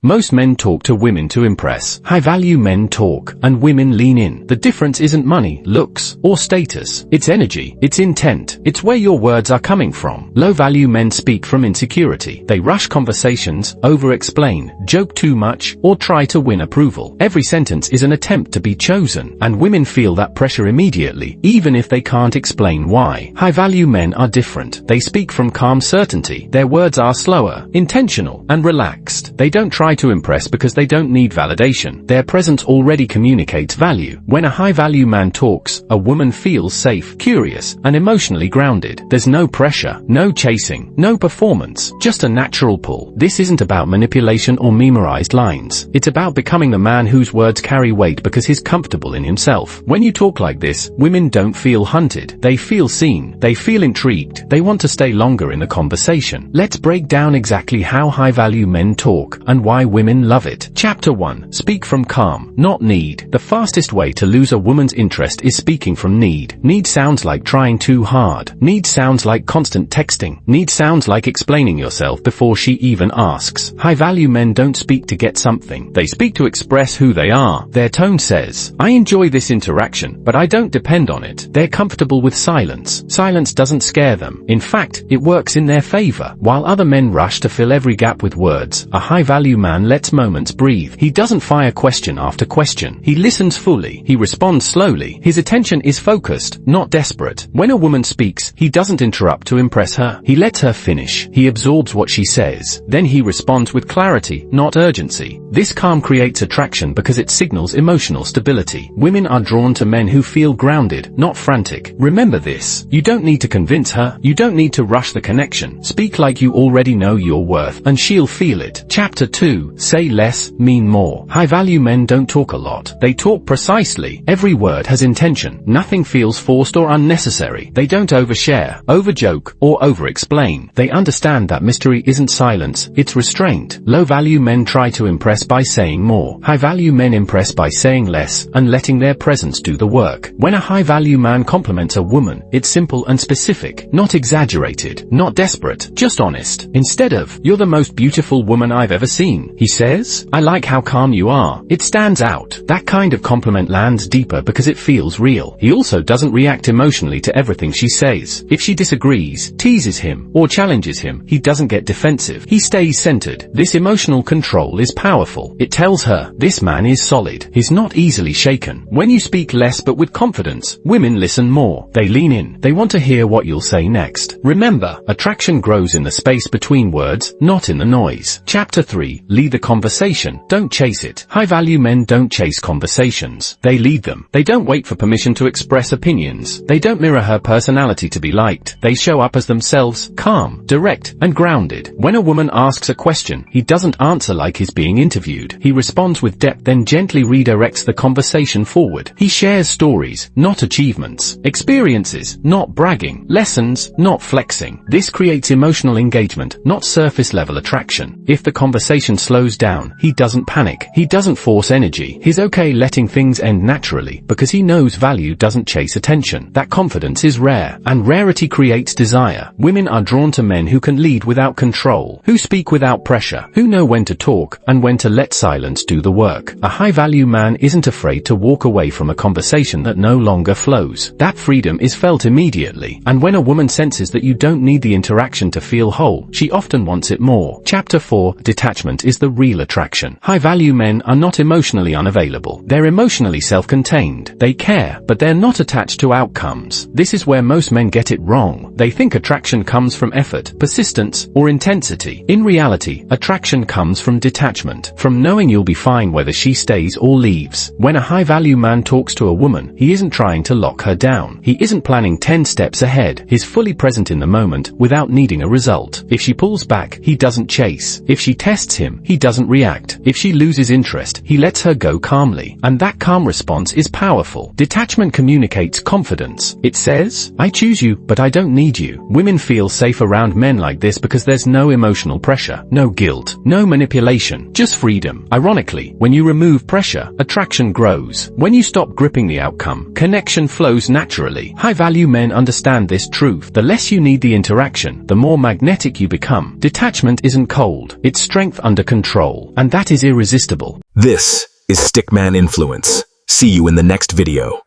Most men talk to women to impress. High-value men talk, and women lean in. The difference isn't money, looks, or status. It's energy, it's intent, it's where your words are coming from. Low-value men speak from insecurity. They rush conversations, over-explain, joke too much, or try to win approval. Every sentence is an attempt to be chosen, and women feel that pressure immediately, even if they can't explain why. High-value men are different. They speak from calm certainty. Their words are slower, intentional, and relaxed. They don't try to impress because they don't need validation. Their presence already communicates value. When a high-value man talks, a woman feels safe, curious, and emotionally grounded. There's no pressure, no chasing, no performance, just a natural pull. This isn't about manipulation or memorized lines. It's about becoming the man whose words carry weight because he's comfortable in himself. When you talk like this, women don't feel hunted. They feel seen. They feel intrigued. They want to stay longer in the conversation. Let's break down exactly how high-value men talk and why women love it. Chapter 1. Speak from calm, not need. The fastest way to lose a woman's interest is speaking from need. Need sounds like trying too hard. Need sounds like constant texting. Need sounds like explaining yourself before she even asks. High-value men don't speak to get something. They speak to express who they are. Their tone says, I enjoy this interaction, but I don't depend on it. They're comfortable with silence. Silence doesn't scare them. In fact, it works in their favor. While other men rush to fill every gap with words, a high-value man lets moments breathe. He doesn't fire question after question. He listens fully. He responds slowly. His attention is focused, not desperate. When a woman speaks, he doesn't interrupt to impress her. He lets her finish. He absorbs what she says. Then he responds with clarity, not urgency. This calm creates attraction because it signals emotional stability. Women are drawn to men who feel grounded, not frantic. Remember this. You don't need to convince her. You don't need to rush the connection. Speak like you already know your worth, and she'll feel it. Chapter 2. Say less, mean more. High-value men don't talk a lot. They talk precisely. Every word has intention. Nothing feels forced or unnecessary. They don't overshare, overjoke, or over-explain. They understand that mystery isn't silence, it's restraint. Low-value men try to impress by saying more. High-value men impress by saying less and letting their presence do the work. When a high-value man compliments a woman, it's simple and specific, not exaggerated, not desperate, just honest. Instead of, you're the most beautiful woman I've ever seen, he says, I like how calm you are. It stands out. That kind of compliment lands deeper because it feels real. He also doesn't react emotionally to everything she says. If she disagrees, teases him, or challenges him, he doesn't get defensive. He stays centered. This emotional control is powerful. It tells her, this man is solid. He's not easily shaken. When you speak less but with confidence, women listen more. They lean in. They want to hear what you'll say next. Remember, attraction grows in the space between words, not in the noise. Chapter 3. Lead the conversation, don't chase it. High-value men don't chase conversations. They lead them. They don't wait for permission to express opinions. They don't mirror her personality to be liked. They show up as themselves, calm, direct, and grounded. When a woman asks a question, he doesn't answer like he's being interviewed. He responds with depth, then gently redirects the conversation forward. He shares stories, not achievements. Experiences, not bragging. Lessons, not flexing. This creates emotional engagement, not surface-level attraction. If the conversation slows down, he doesn't panic. He doesn't force energy. He's okay letting things end naturally because he knows value doesn't chase attention. That confidence is rare, and rarity creates desire. Women are drawn to men who can lead without control, who speak without pressure, who know when to talk and when to let silence do the work. A high-value man isn't afraid to walk away from a conversation that no longer flows. That freedom is felt immediately, and when a woman senses that you don't need the interaction to feel whole, she often wants it more. Chapter 4. Detachment is the real attraction. High-value men are not emotionally unavailable. They're emotionally self-contained. They care, but they're not attached to outcomes. This is where most men get it wrong. They think attraction comes from effort, persistence, or intensity. In reality, attraction comes from detachment, from knowing you'll be fine whether she stays or leaves. When a high-value man talks to a woman, he isn't trying to lock her down. He isn't planning 10 steps ahead. He's fully present in the moment without needing a result. If she pulls back, he doesn't chase. If she tests him, he doesn't react. If she loses interest, he lets her go calmly. And that calm response is powerful. Detachment communicates confidence. It says, I choose you, but I don't need you. Women feel safe around men like this because there's no emotional pressure, no guilt, no manipulation, just freedom. Ironically, when you remove pressure, attraction grows. When you stop gripping the outcome, connection flows naturally. High-value men understand this truth. The less you need the interaction, the more magnetic you become. Detachment isn't cold. It's strength under control, and that is irresistible. This is Stickman Influence. See you in the next video.